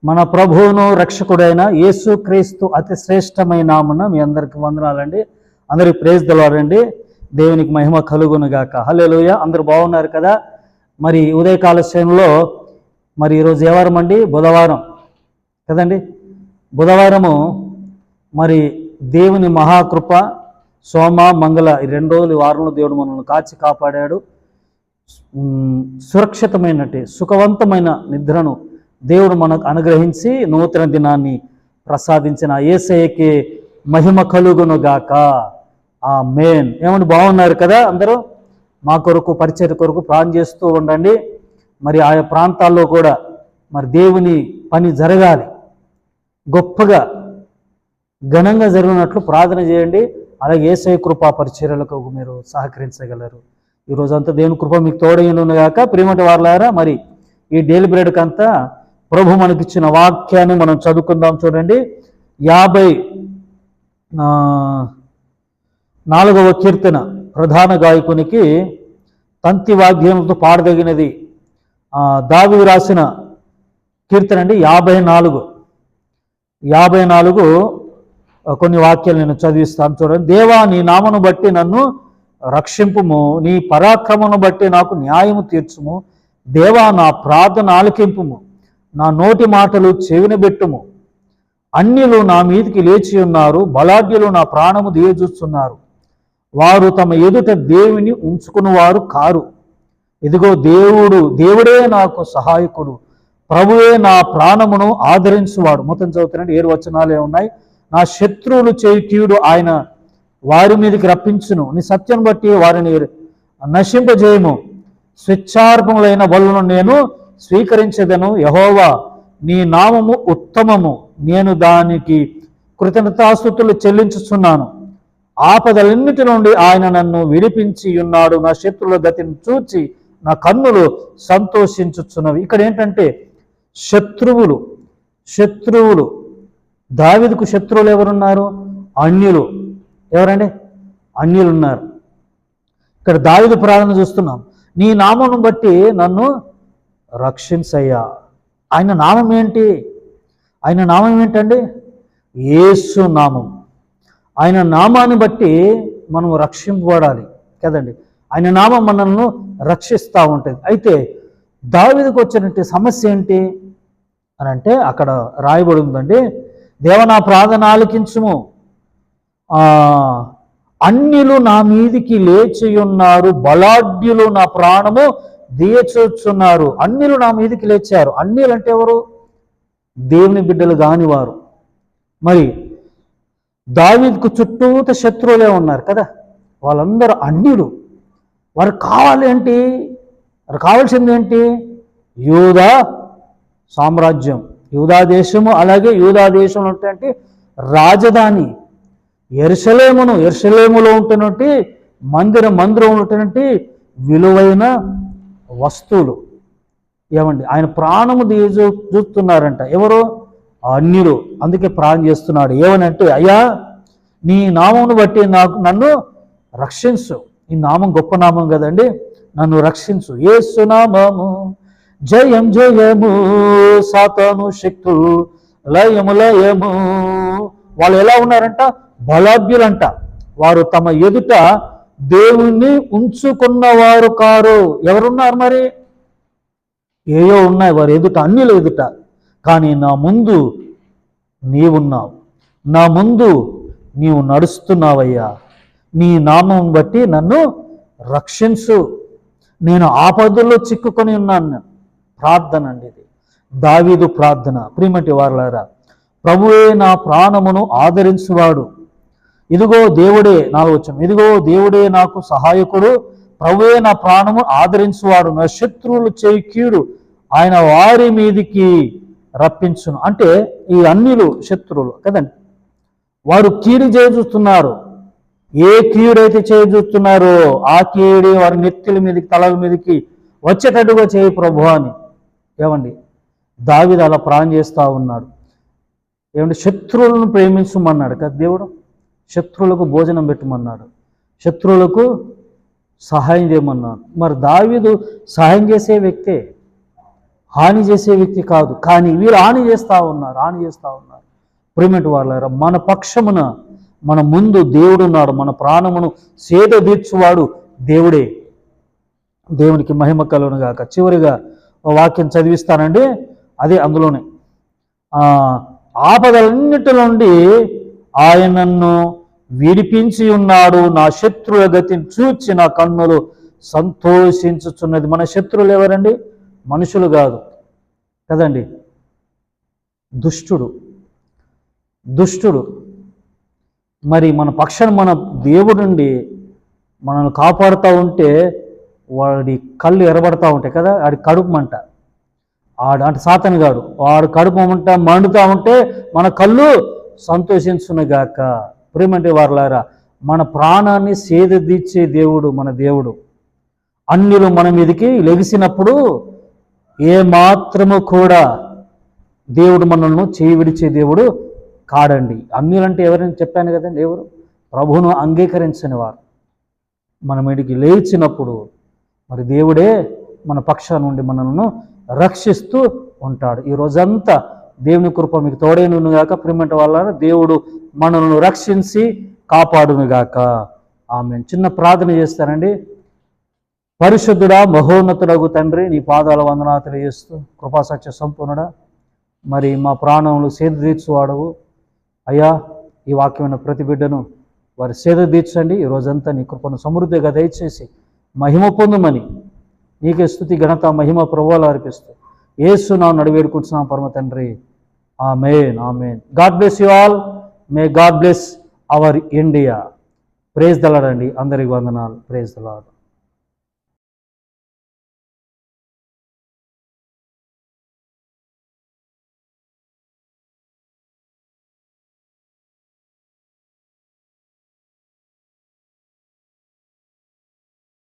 మన ప్రభువును రక్షకుడైన యేసుక్రీస్తు అతి శ్రేష్టమైన నామమున మీ అందరికి వందనాలండి. అందరికి ప్రైజ్ ది లార్డ్ అండి. దేవునికి మహిమ కలుగును గాక. హల్లెలూయా. అందరూ బాగున్నారు కదా? మరి ఉదయకాల శ్రేణిలో మరి ఈరోజు ఏ వారం అండి? బుధవారం కదండి. బుధవారము మరి దేవుని మహాకృప, సోమ మంగళ ఈ 2 రోజులు ఈ వారంలో దేవుడు మనల్ని కాచి కాపాడాడు. సురక్షితమైనటి సుఖవంతమైన నిద్రను దేవుడు మనకు అనుగ్రహించి నూతన దినాన్ని ప్రసాదించిన యేసయ్యకి మహిమ కలుగును గాక. ఆమేన్. ఏమండి, బాగున్నారు కదా అందరూ? మా కొరకు పరిచర్య కొరకు ప్రార్థన చేస్తూ ఉండండి. మరి ఆయా ప్రాంతాల్లో కూడా మరి దేవుని పని జరగాలి, గొప్పగా ఘనంగా జరిగినట్లు ప్రార్థన చేయండి. అలాగే యేసయ్య కృపా పరిచర్యలకు మీరు సహకరించగలరు. ఈరోజంతా దేవుని కృప మీకు తోడైనను గాక. ప్రియమైన వారలారా, మరి ఈ డైలీ బ్రెడ్కి అంతా ప్రభు మనకిచ్చిన వాక్యాన్ని మనం చదువుకుందాం. చూడండి, 54వ కీర్తన ప్రధాన గాయకునికి తంతి వాద్యములతో పాడదగినది. దావీదు రాసిన కీర్తన అండి. 54 కొన్ని వాక్యాలు నేను చదివిస్తాను. చూడండి. దేవా, నీ నామను బట్టి నన్ను రక్షింపుము, నీ పరాక్రమను బట్టి నాకు న్యాయము తీర్చుము. దేవా, నా ప్రార్థన ఆలకింపుము, నా నోటి మాటలు చెవినబెట్టుము. అన్యులు నా మీదికి లేచి ఉన్నారు, బలాఢ్యులు నా ప్రాణము దియజూస్తున్నారు. వారు తమ ఎదుట దేవుని ఉంచుకున్నవారు కారు. ఇదిగో దేవుడే నాకు సహాయకుడు, ప్రభువే నా ప్రాణమును ఆదరించువాడు. మొత్తం చదువుతున్నాడు. 7 వచనాలే ఉన్నాయి. నా శత్రువులు చేయి కీడు ఆయన వారి మీదకి రప్పించును. నీ సత్యం బట్టి వారిని నశింపజేయము. స్వేచ్ఛార్పములైన బలులను నేను స్వీకరించదను. యెహోవా, నీ నామము ఉత్తమము, నేను దానికి కృతజ్ఞతాస్తుతులు చెల్లించుచున్నాను. ఆపదలన్నిటి నుండి ఆయన నన్ను విడిపించి ఉన్నాడు. నా శత్రువుల గతిని చూచి నా కన్నులు సంతోషించుచున్నవి. ఇక్కడ ఏంటంటే శత్రువులు దావీదుకు శత్రువులు ఎవరున్నారు? అన్యులు. ఎవరండి? అన్యులు ఉన్నారు. ఇక్కడ దావీదు ప్రార్థన చూస్తున్నాం. నీ నామమును బట్టి నన్ను రక్షించయ్యా. ఆయన నామం ఏంటి? ఆయన నామం ఏంటండి? యేసు నామం. ఆయన నామాన్ని బట్టి మనం రక్షింపబడాలి కదండి. ఆయన నామం మనల్ని రక్షిస్తూ ఉంటుంది. అయితే దావీదుకు వచ్చినట్టు సమస్య ఏంటి అని అంటే అక్కడ రాయబడి ఉందండి. దేవ, నా ప్రార్థన ఆలకించుము, అన్యులు నా మీదికి లేచి ఉన్నారు, బలాఢ్యులు నా ప్రాణము దియచూచున్నారు. అన్యులు నా మీదికి లేచారు. అన్యులు అంటే ఎవరు? దేవుని బిడ్డలు కానివారు. మరి దావీదుకు చుట్టూత శత్రువులే ఉన్నారు కదా, వాళ్ళందరూ అన్యులు. వారు కావాలేంటి? వారు కావాల్సింది ఏంటి? యూదా సామ్రాజ్యం, యూదా దేశము. అలాగే యూదా దేశంలో ఉన్నటువంటి రాజధాని యెరూషలేములో ఉంటున్నట్టు మందిరంలో ఉన్నటువంటి విలువైన వస్తువులు. ఏమండి, ఆయన ప్రాణము చూస్తున్నారంట. ఎవరు? అన్యులు. అందుకే ప్రాణం చేస్తున్నాడు. ఏమనంటే, అయ్యా, నీ నామమును బట్టి నన్ను రక్షించు. ఈ నామం గొప్ప నామం కదండి. నన్ను రక్షించు. యేసు నామము జయం జయము, సాతాను శక్తులు లయము. వాళ్ళు ఎలా ఉన్నారంట? బలాఢ్యులంట. వారు తమ ఎదుట దేవుణ్ణి ఉంచుకున్నవారు కారు. ఎవరున్నారు మరి? ఏయో ఉన్నాయి వారు ఎదుట, అన్యుల ఎదుట. కానీ నా ముందు నీవున్నావు, నా ముందు నీవు నడుస్తున్నావయ్యా. నీ నామం బట్టి నన్ను రక్షించు. నేను ఆపదల్లో చిక్కుకొని ఉన్నాను. ప్రార్థన అండి ఇది, దావీదు ప్రార్థన. ప్రియమటి వారలారా, ప్రభువే నా ప్రాణమును ఆదరించువాడు. ఇదిగో దేవుడే, 4వ వచనం, ఇదిగో దేవుడే నాకు సహాయకుడు, ప్రభువే నా ప్రాణము ఆదరించువాడు. నా శత్రువులు చేయి కీడు ఆయన వారి మీదికి రప్పించును. అంటే ఈ అన్యులు శత్రువులు కదండి. వారు కీడు చేయుచున్నారు. ఏ కీడైతే చేయుచున్నారో ఆ కీడు వారి నెత్తిల మీదకి, తలల మీదకి వచ్చేటట్టుగా చేయి ప్రభు అని. ఏమండి, దావీదు అలా ప్రార్థన చేస్తూ ఉన్నాడు. ఏమంటే శత్రువులను ప్రేమించమన్నాడు కదా దేవుడు. శత్రువులకు భోజనం పెట్టమన్నాడు, శత్రువులకు సహాయం చేయమన్నాడు. మరి దావీదు సహాయం చేసే వ్యక్తే. హాని చేసే వ్యక్తి కాదు. కానీ వీరు హాని చేస్తూ ఉన్నారు. ప్రియమైన వాళ్ళారా, మన పక్షమున మన ముందు దేవుడు ఉన్నాడు. మన ప్రాణమును సేద తీర్చువాడు దేవుడే. దేవునికి మహిమ కలుగును గాక. చివరిగా వాక్యం చదివిస్తానండి. అదే అందులోనే ఆపదలన్నిటి నుండి ఆయన నన్ను విడిపించి ఉన్నాడు. నా శత్రువుల గతిని చూచి నా కన్నులు సంతోషించుచున్నది. మన శత్రువులు ఎవరండి? మనుషులు కాదు కదండి, దుష్టుడు. మరి మన పక్షాన మన దేవుడుండి మనల్ని కాపాడుతూ ఉంటే వాడి కళ్ళు ఎరబడతా ఉంటాయి కదా, వాడి కడుపు మంట, అంటే సాతానుగాడు వాడు కడుపు మంట మండుతూ ఉంటే మన కళ్ళు సంతోషించునుగాక. ప్రేమంటే వారలారా, మన ప్రాణాన్ని సేదదీర్చే దేవుడు మన దేవుడు. అన్యులు మన మీదకి లెగిసినప్పుడు ఏ మాత్రము కూడా దేవుడు మనల్ని చేయి విడిచే దేవుడు కాడండి. అన్యులంటే ఎవరైనా చెప్పాను కదండి, ఎవరు? ప్రభువును అంగీకరించని వారు మన మీదకి లేచినప్పుడు మరి దేవుడే మన పక్షాన నుండి మనల్ని రక్షిస్తూ ఉంటాడు. ఈ రోజంతా దేవుని కృప మీకు తోడైనగాక. ప్రియమైన వాళ్ళ దేవుడు మనల్ని రక్షించి కాపాడునుగాక. ఆమేన్. చిన్న ప్రార్థన చేస్తానండి. పరిశుద్ధుడా, మహోన్నతుడగు తండ్రి, నీ పాదాల వందనాలు తెలియజేస్తూ, కృపాసత్య సంపూర్ణుడా, మరి మా ప్రాణములు సేద తీర్చువాడవు అయ్యా. ఈ వాక్యమైన ప్రతి బిడ్డను వారి సేద తీర్చండి. ఈ రోజంతా నీ కృపను సమృద్ధిగా దయచేసి మహిమ పొందుమని నీకే స్తుతి, ఘనత, మహిమ, ప్రభువులు అర్పిస్తూ యేసు నామమున అడివేడుకుంటున్నాం పరమ తండ్రి. Amen. God bless you all. May God bless our India. Praise the Lord అండి. అందరికి వందనాలు. Praise the lord.